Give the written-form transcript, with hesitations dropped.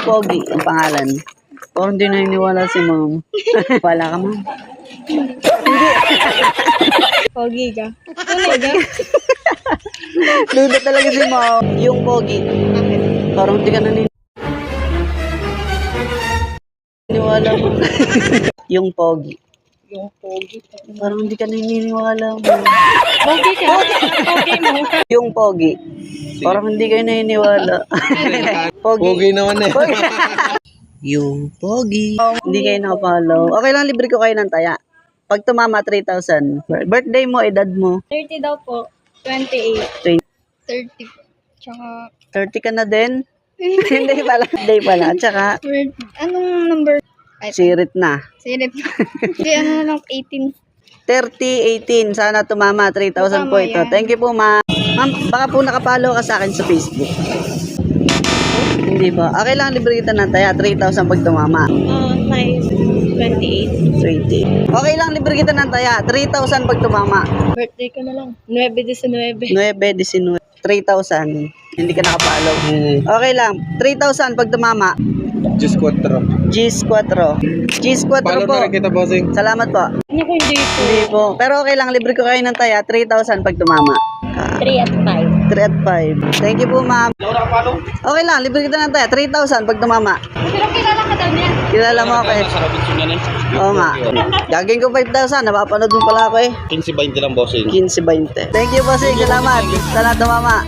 Pogi ang pangalan. Parang hindi naniniwala si ma'am. Wala ka, ma'am. Pogi ka. Tunay ka? Duda talaga si ma'am. Yung Pogi. Parang hindi ka naniniwala mo. Yung Pogi. Yung pogi. Parang hindi ka naniniwala mo. Pogi ka? Pogi mo. Yung Pogi. Parang hindi kayo naniniwala. Pogi naman eh. Yung Pogi. Hindi kayo nakapalaw. Okay lang, libre ko kayo ng taya. Pag tumama, 3,000. Birthday mo, edad mo. 30 daw po. 28. 30 po. Tsaka, 30 ka na din? Hindi pala. Hindi pala. Tsaka, anong number? Ay, sirit na. sirip. Hindi, ano na lang, 18. 30, 18. Sana tumama. 3,000 po Tama ito. yan. Thank you po, ma'am. Ma'am, baka po nakapalo ka sa akin sa Facebook. Hindi ba? Okay lang, libre kita ng taya. 3,000 pag tumama. Size 28. 20. Okay lang, libre kita ng taya. 3,000 pag tumama. Birthday ka na lang. 9-19. 9, 19. 3,000. Hindi ka nakapalo. Okay lang. 3,000 pag tumama. Just 4. G's 4. G's 4 Follow po. na rin kita, bossing. Salamat po. Ano ko hindi po? Hindi po. Pero okay lang, libre ko kayo ng taya. 3,000 pag tumama. 3 at 5. 3 at 5. Thank you po, ma'am. Okay lang, libre kita ng taya. 3,000 pag tumama. Pero kilala ka daw niya. Kilala mo ako eh. Oo nga. Gagawin ko 5,000. Napapanood mo pala ako eh. 15-20 lang, bossing. 15-20. Thank you, bossing. Salamat. Sana tumama.